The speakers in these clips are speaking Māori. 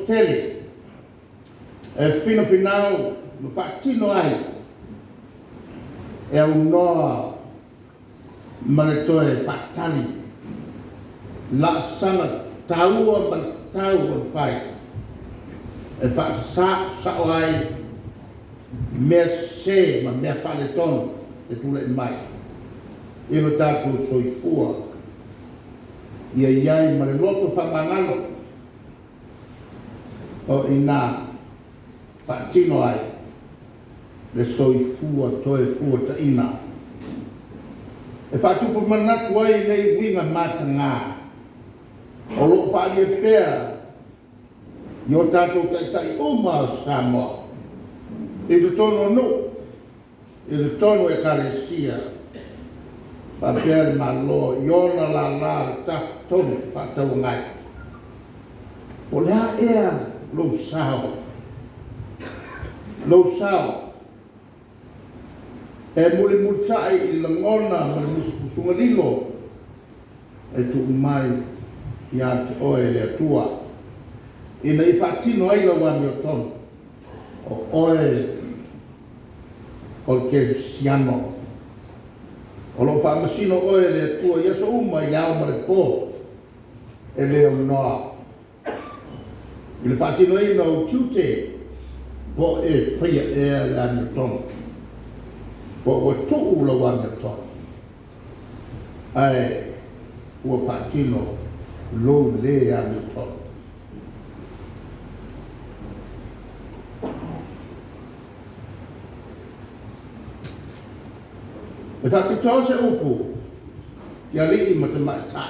tele e fino finau no fattino ai e un no manetoe fatali la sana taua man tau fai e fa sa ai me se ma me fa le ton e tu le mai e no tatu soifua ia iai ma le loto fa mangalo o ina fattino ai le soifua toe fua ta ina e fatupu manatu ai nei winga matanga o lo fali e pea io tato tai uma Samoa e tu tono no e tu tono e caresia pa per malo iona la taf tono fata ungai o lea ea lo sao e muli multai i langona ma le mususunga lilo e tu mai ia te oe le atua ina i fatino ai la wani o tono o oe o ke siano o lo fa masino oe le atua ia so uma i au ma le po e le o noa i le fatino ai na o tute po e fria e le ani o tono po o tuu la wani o tono ai ua fatino lo le ani o tono e whakitoa se upu ki a lii ma te maita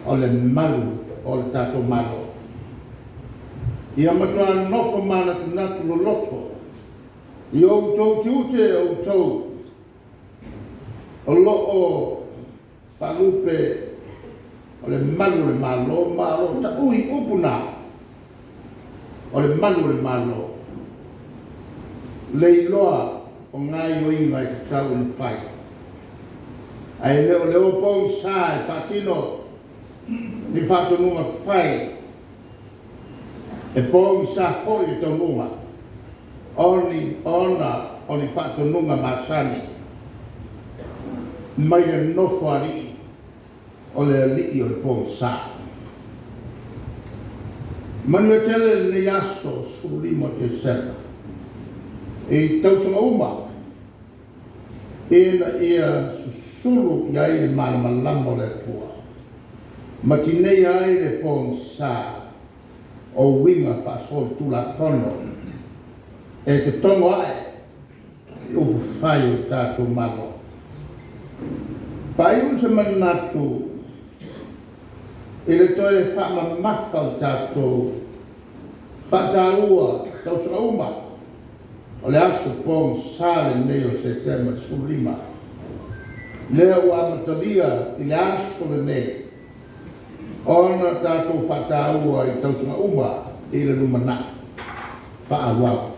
o le malu o le tato malo ia matua nofo mana tunatu lo loto i o tau tiute o tau o loo palupe o le malu le malo ta ui upuna o le malu le malo leiloa o ngai o inga i te tau na whai. Ai leo pōi sā e whātino ni whātonunga whai. E pōi sā whoi e tonunga. Oni whātonunga māsani. Mai e nofo ari o le alii o le pōi sā. Manu e tele ne ASO sulimo te sena. E tausanga uma. Ena ia susulu i ai le malamalamo le tua. Matinei ai le pōng sā o winga whasol tula whono. E te tongo ai i upu whai o tātou malo. Whai u se manatu e le toe whama mawha o tātou whataua tausanga uma. O le aso pōng sāle nei o se tema sulima. Lea ua amatalia i le aso le nei. Ona tātou whataua i tausanga uma i le lumana. Whaawau.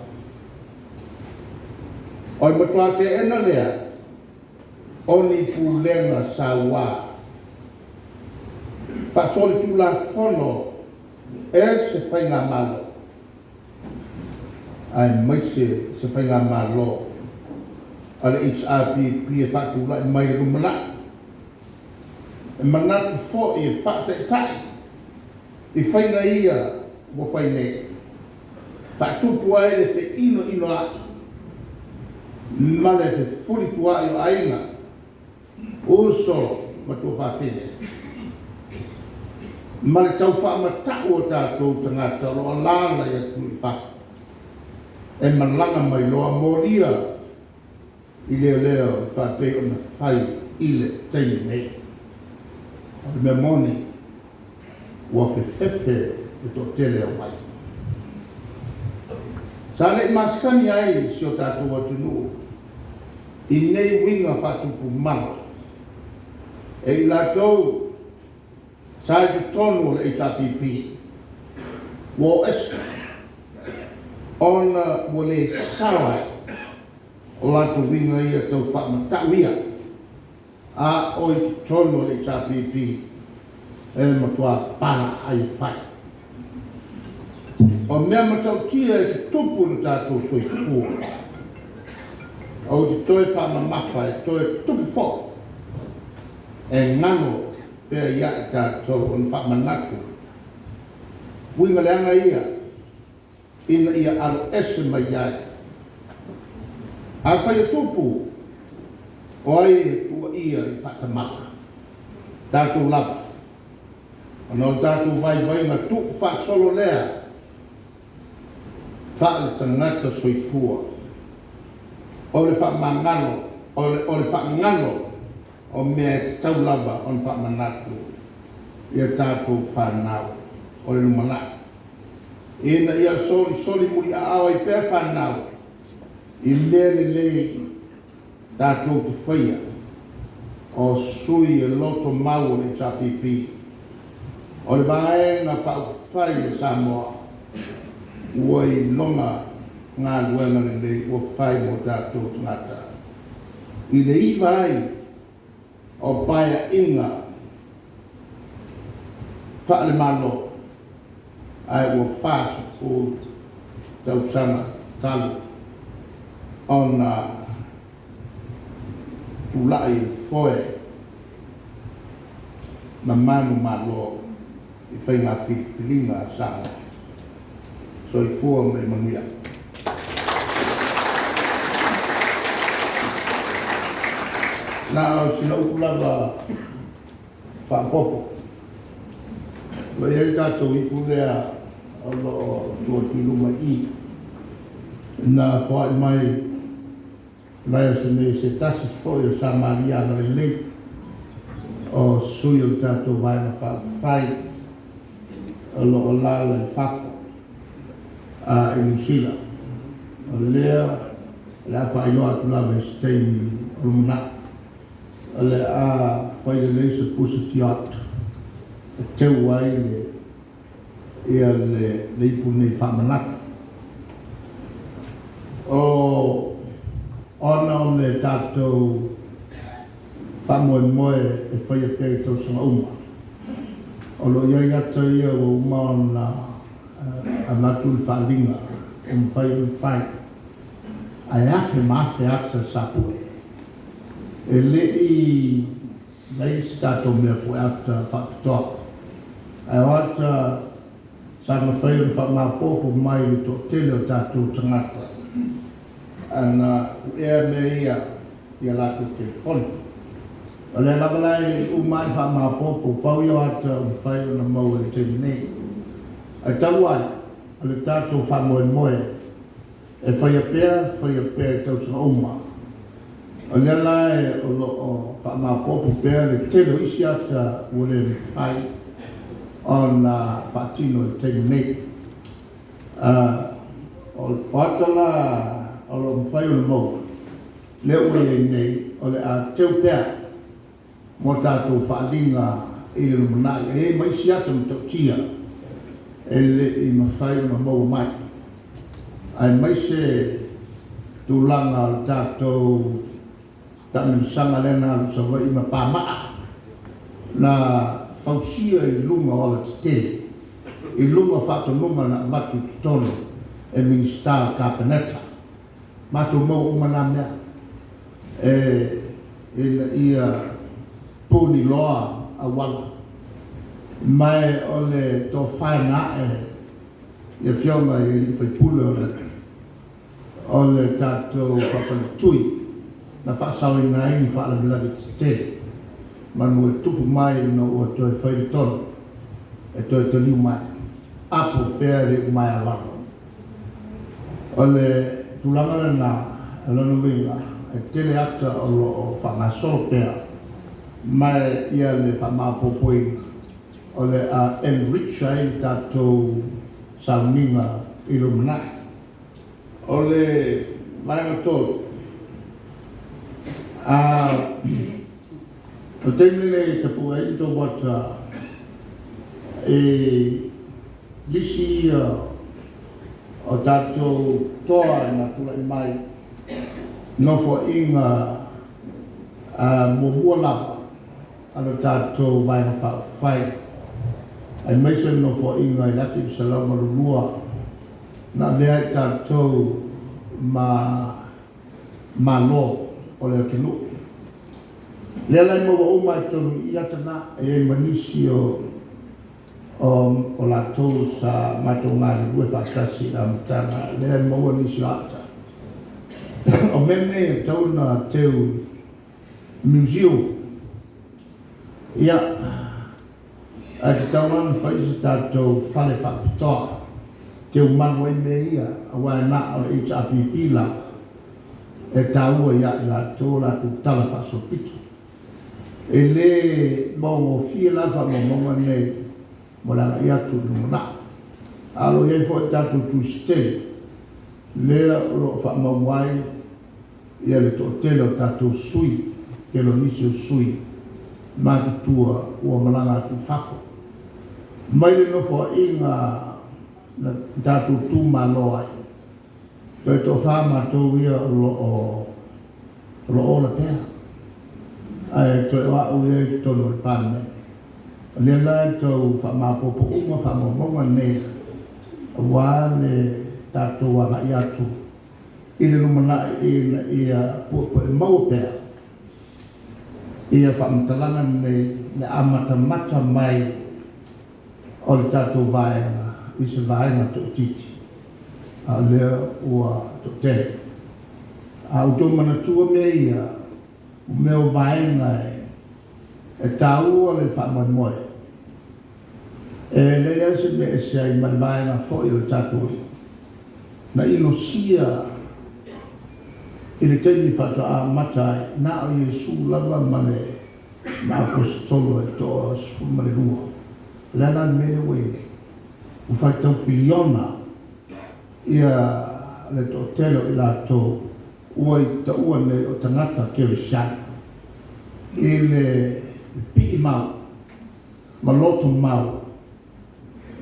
O i matua te ena lea. Oni pūlenga sa wā. Whasoli tula whono e se whainga malo. Ai maise se whainga malo. Ale HRPP e whatula i mai rumana. E manatu fo i e whata e tai. I whainga ia wo whaine. Whatupu ai le te ino a. Male te furi tua i o ainga. Uso matu whawhine. Male tau whamatau o tātou tangata roa lāna i atu i whaka. E malanga mai loa moria i leo whapei o na whai i le teini nei. O me moni ua whewhewe e tō tele o mai. Sa le masani ai si o tātou atunu i nei winga whatupu mana. E i lātou sa i te tonu le HRPP wo esu ona wo le sawai o lātou winga ia tau whamatawia a o i te tonu le HRPP e matua pana ai whai. o mea matautia e te tupu na tātou soifua. O te toe whamamafa e toe tupu fo. E ngano pēr ia e tātou on whamanatu. Winga leanga ia, ina ia alo ese mai ai. A whai e tupu, o ai e tua ia i whakamaka. Tātou lava. Ano tātou vai ngā tuku whasolo lea. Whaale tangata soifua. O le whamangano, o le whamangano, o mea te tau lava on whamanatu. Ia tātou whanau, o le lumana. Ina ia soli muri a awa i pēr whanau. I mea le lei tātou te whaia. O sui e loto mau o le HRPP. O le vaenga whai e Samoa. Ua i longa ngā luenga le lei ua whai mo tātou tangata. I le iwa ai o paia inga whaale malo ai ua whāsu fu tau sana talu ona tulai foe na manu malo i whai ngā whilinga sana. So i fua me manuia. Nā au sina upulava whapopo. Lai ei tātou i pulea o lo tua tiluma i. Nā whae mai lai asu me se tasi foi o sa Maria na lei. O sui o tātou vai na whai. O lo o lala i whafo. A Elusila. O lea, le a whainoa tu lawa e steini o lumana. O le a whaile leisa pusa tiat. E teu ai le ia le leipu nei whamanata. O ona o le tātou whamoe moe e whaia pēi tau sanga uma. O lo iai ata ia o uma o na a matul whalinga whai ai afe mafe ata sapu e le i nei stato mea po ata whakatoa ai ata sana whai un whamapopo mai i to tele o tātou tangata ana ea me ia lako telefoni o le labalai umai whamapopo pau i ata un whai una mau e teni nei. Ai tau ai, ale tātou whamoe moe, e whaia pēr tau sanga uma. O lea lai o whamapopo pēr le telo isi ata ua le whai o na whatino e tegi nei. O ata la o lo mwhai o le mau, le ue e nei o le a teu pēr mo tātou whaalinga i le lumanai, e maisi ata mtau tia. Ele i mawhai na mau mai. Ai mai se tūlanga o tātou tamisanga lena alu sa wai ma pāmaa. Na whausia i lunga o la tele. I lunga whatonunga na matu tutone e ministar kapeneta. Matu mau umana mea. Ia pūni loa a wala. Mai o le tō whae nā ia whionga i whai pule o le tātou whapale tui na whaasau i nai ni whaala milari te manu e tupu mai no o toi whai tono e toi toniu mai apo pēre mai a wano o le tūlanga na alonu winga e tele ata o lo whangasolo pēr mai ia le whamapopoi o le a enrich ai tātou sauninga i lumana. O le maenga tōru. O teimile te pua i tō wata e lisi o tātou toa i nā kula i mai nofo inga mua lapa ana tātou vaenga whai. Ai mai se no fo inga i lafi salama lua na lea tātou ma lo o leo tinu. Lea lai maua o mai tonu I atana e manisi o la tau sa matou ngāri ue whakasi a mtanga. Lea maua nisi ata. O mene e tau na teu museum. Ia, a te tau nana whaisa tātou whale whakitoa. Teu manwai me ia, a wai na o HRPP la. E tāua ia I la tō la tu tala whasopito. E le mo fia la whamonga nei, mo langa ia tu lumana. Alo iei fo e tātou tu stay. Lea ro whamawai, ia le tō telo tātou sui, telo nisi o sui. Mātutua ua malanga tu whafo. Mai le nofo inga na tātou tū maloai. Toi tō whāmatou ia lo la pēr. Ai toi wa ue tono le pāne. Le lai tau whamapopo uma whamamonga nei. Wā le tātou wanga I atu. I le lumana ia pupo e mau pēr. Ia whamtalanga nei le amata mata mai o le tātou vaenga. I se vaenga tō titi. A lea ua tō te. A uto mana tua me ia meo vaenga e tāua le whamamoe. E lea se me e se ai man vaenga fōi o le tātou. Na ino sia I le teini whata a matai na o Iesu lava mane na apostolo e toa sfumare rua. Lena mene wene. U whaitau piliona ia le to telo I la tō ua I ta ua ne o tangata kere shana. I le pi mau, ma loto mau,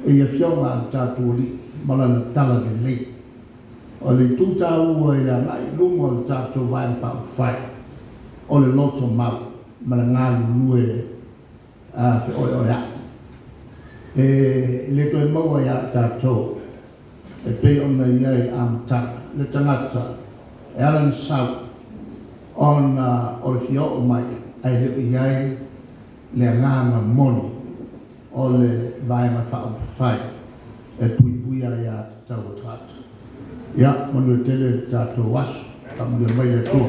e ia whionga a tātua li, malana tala de lei. O le tūtā ua I la ngai lungo le tātou vai whai. O le loto mau, mana ngā lue whi oi oi a. E le toi maua ia tātou, e pei ona iai amtaka, le tangata, e alan sau, ona o le fio o mai, ai le iai le nganga moni, o le vai ma whai, e pui pui a ia tau tatu. Ia, manu e tele tātou wasu, tamu le mai e tua.